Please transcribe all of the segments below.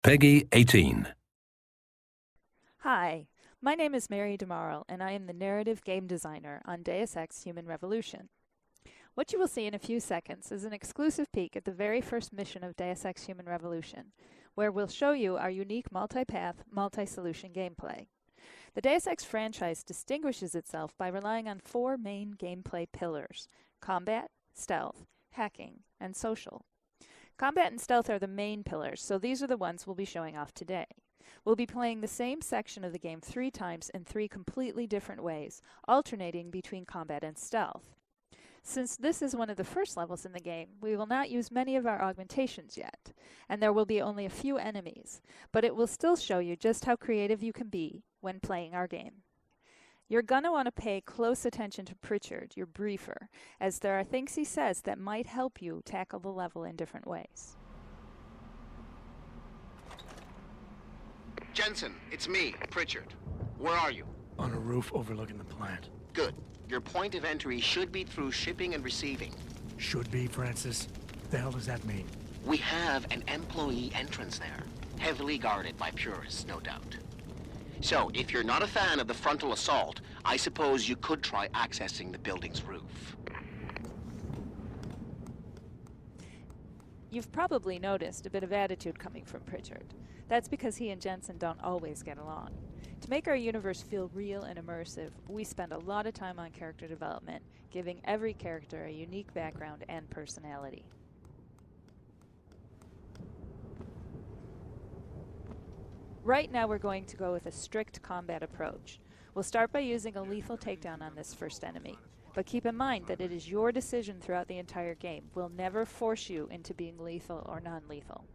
Peggy 18. Hi, my name is Mary DeMarle, and I am the narrative game designer on Deus Ex Human Revolution. What you will see in a few seconds is an exclusive peek at the very first mission of Deus Ex Human Revolution, where we'll show you our unique multi-path, multi-solution gameplay. The Deus Ex franchise distinguishes itself by relying on four main gameplay pillars: combat, stealth, hacking, and social. Combat and stealth are the main pillars, so these are the ones we'll be showing off today. We'll be playing the same section of the game 3 times in 3 completely different ways, alternating between combat and stealth. Since this is one of the first levels in the game, we will not use many of our augmentations yet, and there will be only a few enemies, but it will still show you just how creative you can be when playing our game. You're gonna want to pay close attention to Pritchard, your briefer, as there are things he says that might help you tackle the level in different ways. Jensen, it's me, Pritchard. Where are you? On a roof overlooking the plant. Good. Your point of entry should be through shipping and receiving. Should be, Francis. The hell does that mean? We have an employee entrance there, heavily guarded by purists, no doubt. So, if you're not a fan of the frontal assault, I suppose you could try accessing the building's roof. You've probably noticed a bit of attitude coming from Pritchard. That's because he and Jensen don't always get along. To make our universe feel real and immersive, we spend a lot of time on character development, giving every character a unique background and personality. Right now we're going to go with a strict combat approach. We'll start by using a lethal takedown on this first enemy, but keep in mind that it is your decision throughout the entire game. We'll never force you into being lethal or non-lethal.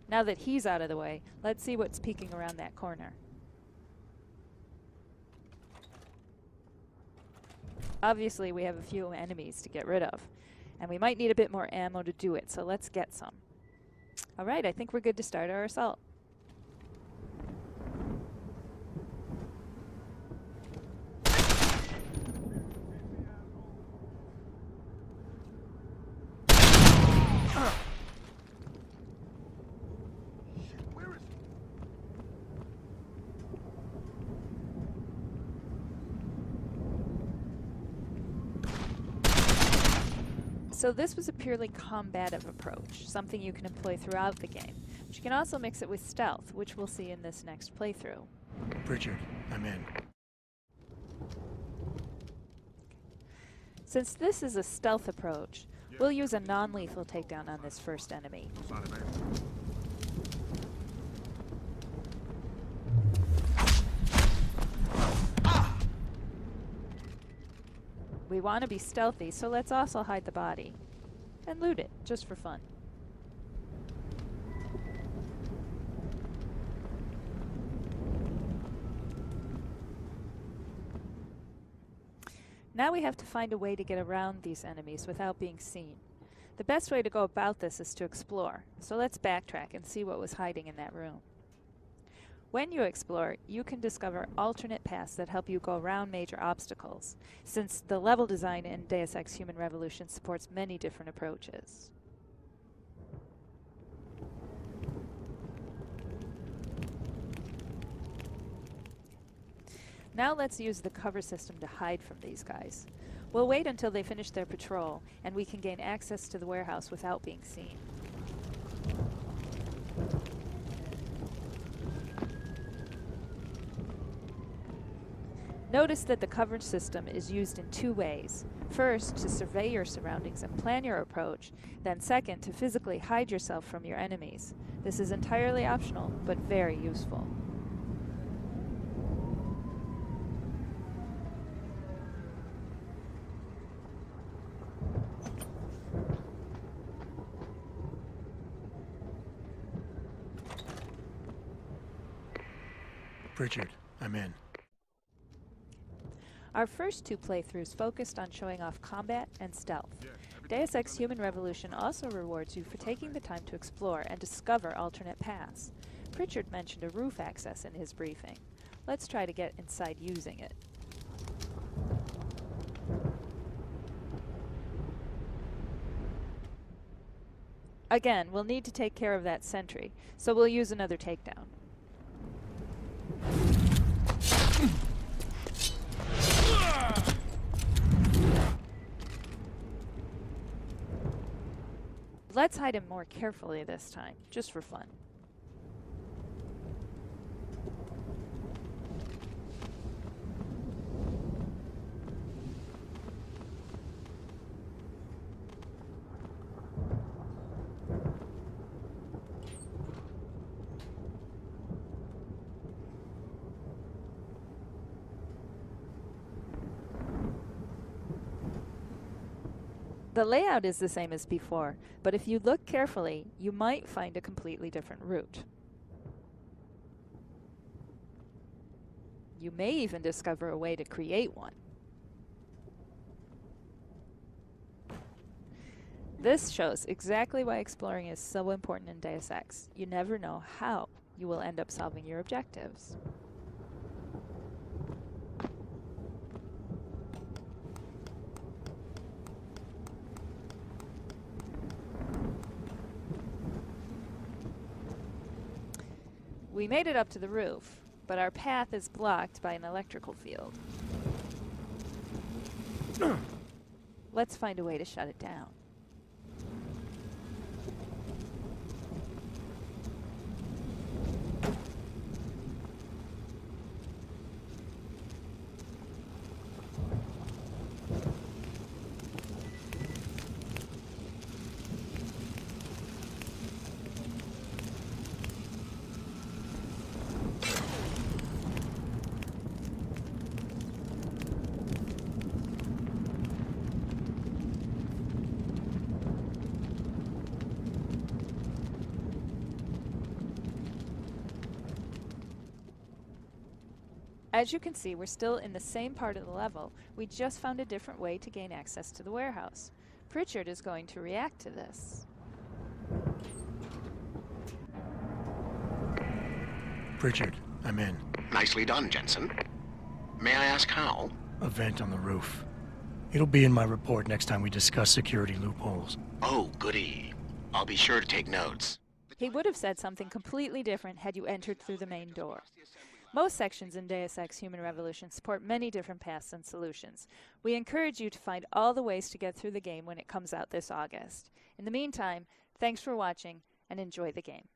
Now that he's out of the way, let's see what's peeking around that corner. Obviously, we have a few enemies to get rid of, and we might need a bit more ammo to do it, so let's get some. Alright, I think we're good to start our assault. So this was a purely combative approach, something you can employ throughout the game, but you can also mix it with stealth, which we'll see in this next playthrough. Pritchard, I'm in. Since this is a stealth approach, we'll use a non-lethal takedown on this first enemy. We want to be stealthy, so let's also hide the body. And loot it, just for fun. Now we have to find a way to get around these enemies without being seen. The best way to go about this is to explore, so let's backtrack and see what was hiding in that room. When you explore, you can discover alternate paths that help you go around major obstacles, since the level design in Deus Ex Human Revolution supports many different approaches. Now let's use the cover system to hide from these guys. We'll wait until they finish their patrol, and we can gain access to the warehouse without being seen. Notice that the coverage system is used in 2 ways. First, to survey your surroundings and plan your approach, then second, to physically hide yourself from your enemies. This is entirely optional, but very useful. Pritchard, I'm in. Our first 2 playthroughs focused on showing off combat and stealth. Deus Ex Human Revolution also rewards you for taking the time to explore and discover alternate paths. Pritchard mentioned a roof access in his briefing. Let's try to get inside using it. Again, we'll need to take care of that sentry, so we'll use another takedown. Let's hide him more carefully this time, just for fun. The layout is the same as before, but if you look carefully, you might find a completely different route. You may even discover a way to create one. This shows exactly why exploring is so important in Deus Ex. You never know how you will end up solving your objectives. We made it up to the roof, but our path is blocked by an electrical field. Let's find a way to shut it down. As you can see, we're still in the same part of the level. We just found a different way to gain access to the warehouse. Pritchard is going to react to this. Pritchard, I'm in. Nicely done, Jensen. May I ask how? A vent on the roof. It'll be in my report next time we discuss security loopholes. Oh, goody. I'll be sure to take notes. He would have said something completely different had you entered through the main door. Most sections in Deus Ex Human Revolution support many different paths and solutions. We encourage you to find all the ways to get through the game when it comes out this August. In the meantime, thanks for watching and enjoy the game.